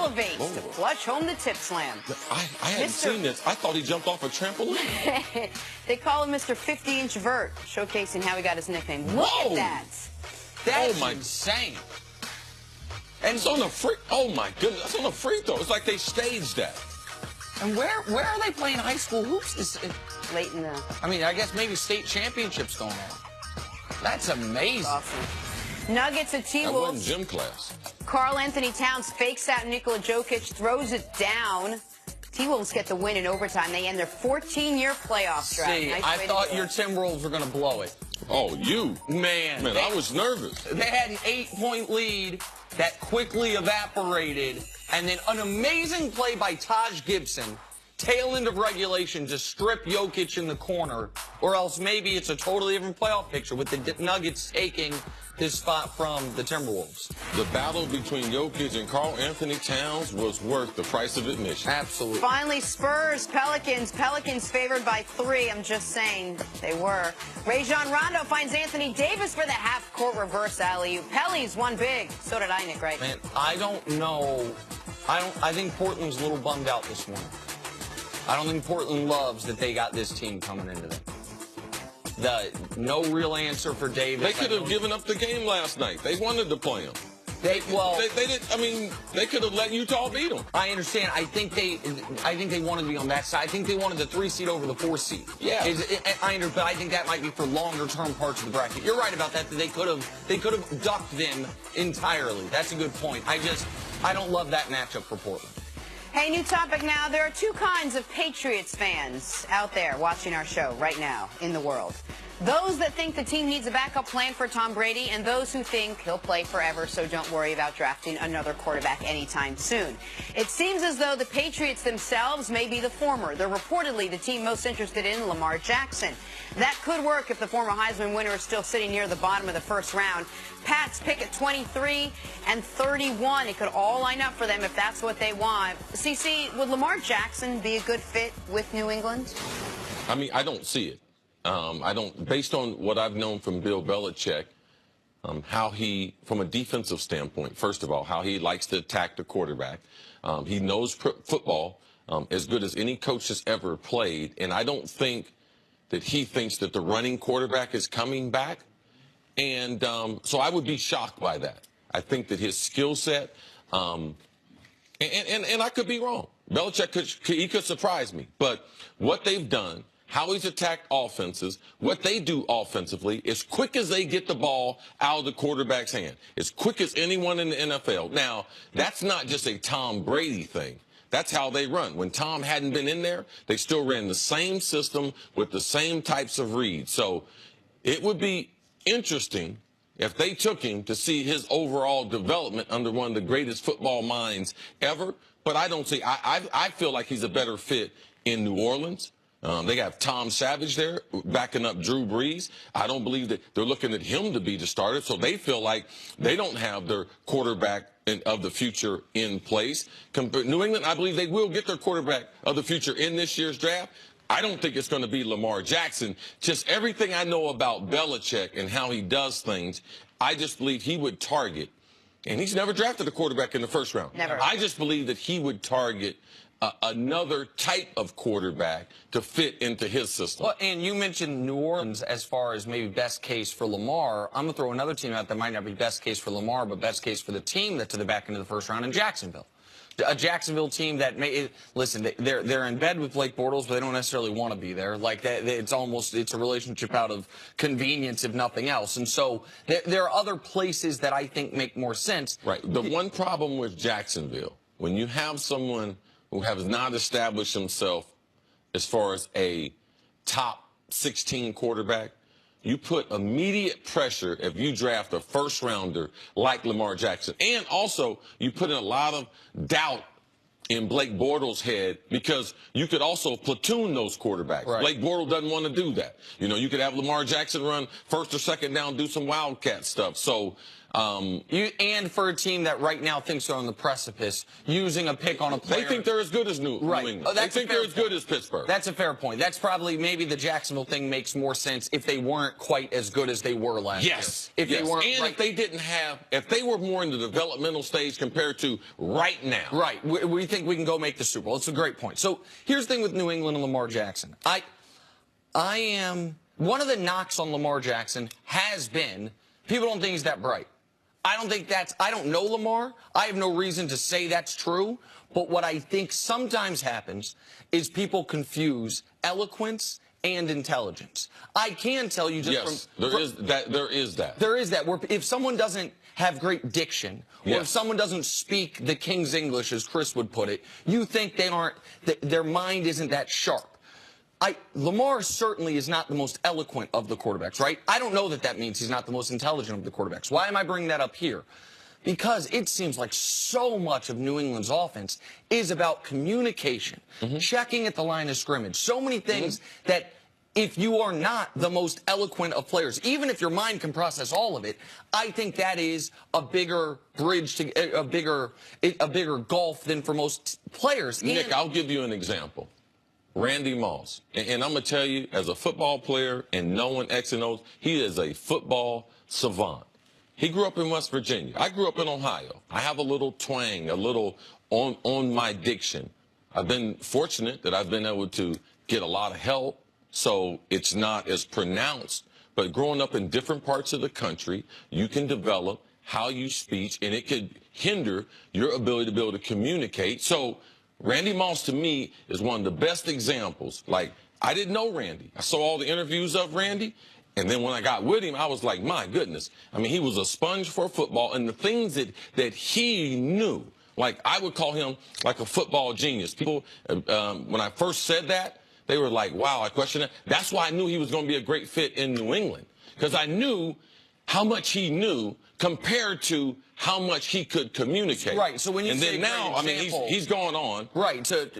elevates to flush home the tip slam. I hadn't seen this. I thought he jumped off a trampoline. They call him Mr. 50-inch vert, showcasing how he got his nickname. Look at that. That's insane. And it's on a free. Oh my goodness, that's on a free throw. It's like they staged that. And where are they playing high school hoops? Late in the. I mean, I guess maybe state championships going on. That's amazing. Awesome. Nuggets at T-Wolves. That wasn't gym class. Karl Anthony Towns fakes out Nikola Jokic, throws it down. T-Wolves get the win in overtime. They end their 14-year playoff drought. See, nice I thought your Timberwolves were going to blow it. Oh, you. Man, I was nervous. They had an 8-point lead that quickly evaporated, and then an amazing play by Taj Gibson, tail end of regulation, to strip Jokic in the corner, or else maybe it's a totally different playoff picture with the Nuggets taking his spot from the Timberwolves. The battle between Jokic and Karl Anthony Towns was worth the price of admission. Absolutely. Finally, Spurs, Pelicans. Pelicans favored by 3. I'm just saying they were. Rajon Rondo finds Anthony Davis for the half-court reverse alley-oop. Pelly's won big. So did I, Nick, right? Man, I don't know. I think Portland's a little bummed out this morning. I don't think Portland loves that they got this team coming into them. No real answer for Davis. They could have given up the game last night. They wanted to play him. They did. I mean, they could have let Utah beat them. I understand. I think they wanted to be on that side. I think they wanted the 3 seed over the 4 seed. Yeah. But I think that might be for longer term parts of the bracket. You're right about that. They could have ducked them entirely. That's a good point. I don't love that matchup for Portland. Hey, new topic now. There are 2 kinds of Patriots fans out there watching our show right now in the world. Those that think the team needs a backup plan for Tom Brady, and those who think he'll play forever, so don't worry about drafting another quarterback anytime soon. It seems as though the Patriots themselves may be the former. They're reportedly the team most interested in Lamar Jackson. That could work if the former Heisman winner is still sitting near the bottom of the first round. Pats pick at 23 and 31. It could all line up for them if that's what they want. CC, would Lamar Jackson be a good fit with New England? I mean, I don't see it. Based on what I've known from Bill Belichick, how he, from a defensive standpoint, first of all, how he likes to attack the quarterback. He knows football as good as any coach has ever played, and I don't think that he thinks that the running quarterback is coming back. And so I would be shocked by that. I think that his skill set, and I could be wrong. Belichick could surprise me. But what they've done, how he's attacked offenses, what they do offensively, as quick as they get the ball out of the quarterback's hand, as quick as anyone in the NFL. Now, that's not just a Tom Brady thing. That's how they run. When Tom hadn't been in there, they still ran the same system with the same types of reads. So it would be interesting if they took him to see his overall development under one of the greatest football minds ever. But I don't see, I feel like he's a better fit in New Orleans. They have Tom Savage there backing up Drew Brees. I don't believe that they're looking at him to be the starter, so they feel like they don't have their quarterback of the future in place. New England, I believe they will get their quarterback of the future in this year's draft. I don't think it's going to be Lamar Jackson. Just everything I know about Belichick and how he does things, I just believe he would target, and he's never drafted a quarterback in the first round. Never. I just believe that he would target another type of quarterback to fit into his system. Well, and you mentioned New Orleans as far as maybe best case for Lamar. I'm going to throw another team out that might not be best case for Lamar, but best case for the team that's to the back end of the first round in Jacksonville. A Jacksonville team that listen, they're in bed with Blake Bortles, but they don't necessarily want to be there. Like that, it's a relationship out of convenience, if nothing else. And so there are other places that I think make more sense. Right. The one problem with Jacksonville, when you have someone who has not established himself as far as a top 16 quarterback, you put immediate pressure if you draft a first-rounder like Lamar Jackson. And also, you put in a lot of doubt in Blake Bortles' head because you could also platoon those quarterbacks. Right. Blake Bortles doesn't want to do that. You know, you could have Lamar Jackson run first or second down, do some wildcat stuff. So And for a team that right now thinks they're on the precipice, using a pick on a player. They think they're as good as New England. Oh, they think they're as good as Pittsburgh. That's a fair point. That's probably maybe the Jacksonville thing makes more sense if they weren't quite as good as they were last year. If they weren't, and if they didn't have, if they were more in the developmental stage compared to right now. Right. We think we can go make the Super Bowl. It's a great point. So here's the thing with New England and Lamar Jackson. One of the knocks on Lamar Jackson has been people don't think he's that bright. I don't know Lamar. I have no reason to say that's true. But what I think sometimes happens is people confuse eloquence and intelligence. I can tell you just there is that. There is that. Where if someone doesn't have great diction, or if someone doesn't speak the King's English, as Chris would put it, you think their mind isn't that sharp. Lamar certainly is not the most eloquent of the quarterbacks, right? I don't know that means he's not the most intelligent of the quarterbacks. Why am I bringing that up here? Because it seems like so much of New England's offense is about communication, checking at the line of scrimmage. So many things that if you are not the most eloquent of players, even if your mind can process all of it, I think that is a bigger bridge to a bigger gulf than for most players. Nick, I'll give you an example. Randy Moss. And I'm going to tell you, as a football player and knowing X and O's, he is a football savant. He grew up in West Virginia. I grew up in Ohio. I have a little twang, a little on my diction. I've been fortunate that I've been able to get a lot of help, so it's not as pronounced. But growing up in different parts of the country, you can develop how you speak, and it could hinder your ability to be able to communicate. So Randy Moss, to me, is one of the best examples. Like, I didn't know Randy. I saw all the interviews of Randy, and then when I got with him, I was like, my goodness. I mean, he was a sponge for football, and the things that he knew, like, I would call him like a football genius. People, when I first said that, they were like, wow, I questioned it. That's why I knew he was going to be a great fit in New England, because I knew how much he knew compared to how much he could communicate. Right. So when you say now, I mean, he's gone on. Right. To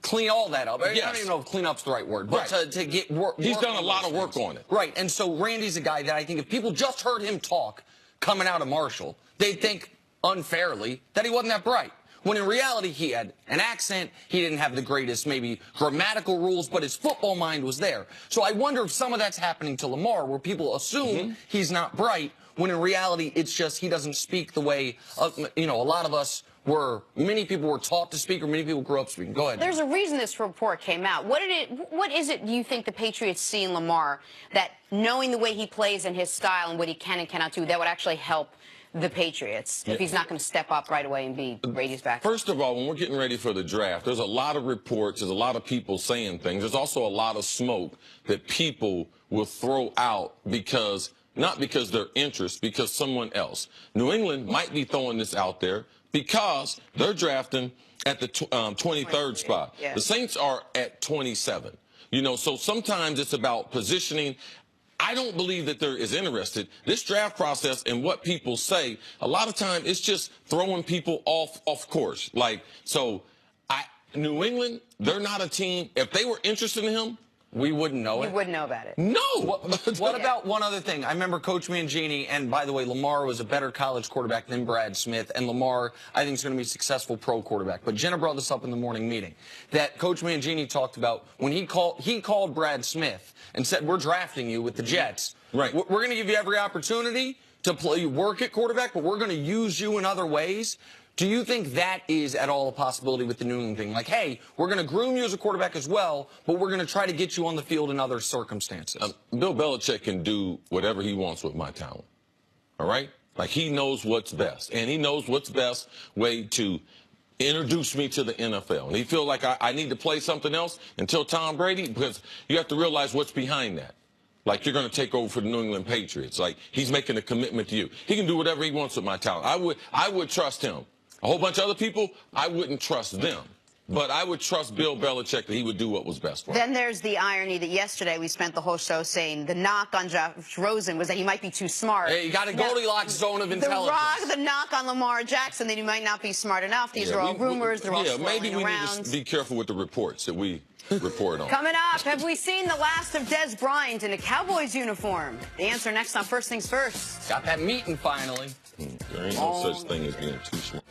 clean all that up. Yes. I don't even know if clean up's the right word, but to get work. He's done a lot of work on it. Right. And so Randy's a guy that I think if people just heard him talk coming out of Marshall, they'd think unfairly that he wasn't that bright. When in reality, he had an accent, he didn't have the greatest, maybe, grammatical rules, but his football mind was there. So I wonder if some of that's happening to Lamar, where people assume he's not bright, when in reality, it's just he doesn't speak the way, a lot of us many people were taught to speak, or many people grew up speaking. Go ahead. There's a reason this report came out. What is it you think the Patriots see in Lamar that, knowing the way he plays and his style and what he can and cannot do, that would actually help the Patriots if he's not going to step up right away and be Brady's back? First of all, when we're getting ready for the draft, there's a lot of reports, there's a lot of people saying things. There's also a lot of smoke that people will throw out not because their interest, because someone else. New England might be throwing this out there because they're drafting at the 23rd spot. Yeah. The Saints are at 27. So sometimes it's about positioning. I don't believe that they're as interested. This draft process and what people say, a lot of time it's just throwing people off course. New England, they're not a team. If they were interested in him, we wouldn't know it. You wouldn't know about it. No. What about one other thing? I remember Coach Mangini, and by the way, Lamar was a better college quarterback than Brad Smith, and Lamar, I think, is going to be a successful pro quarterback. But Jenna brought this up in the morning meeting, that Coach Mangini talked about when he called Brad Smith and said, we're drafting you with the Jets. Right. We're going to give you every opportunity to work at quarterback, but we're going to use you in other ways. Do you think that is at all a possibility with the New England thing? Like, hey, we're going to groom you as a quarterback as well, but we're going to try to get you on the field in other circumstances. Bill Belichick can do whatever he wants with my talent. All right? Like, he knows what's best. And he knows what's best way to introduce me to the NFL. And he feels like I need to play something else until Tom Brady, because you have to realize what's behind that. Like, you're going to take over for the New England Patriots. Like, he's making a commitment to you. He can do whatever he wants with my talent. I would trust him. A whole bunch of other people, I wouldn't trust them. But I would trust Bill Belichick that he would do what was best for him. Then there's the irony that yesterday we spent the whole show saying the knock on Josh Rosen was that he might be too smart. Hey, you got a Goldilocks zone of intelligence. The knock on Lamar Jackson that he might not be smart enough. These are all rumors. They're all swirling around. Maybe we need to be careful with the reports that we report on. Coming up, have we seen the last of Des Bryant in a Cowboys uniform? The answer next on First Things First. Got that meeting finally. There ain't no such thing as being too smart.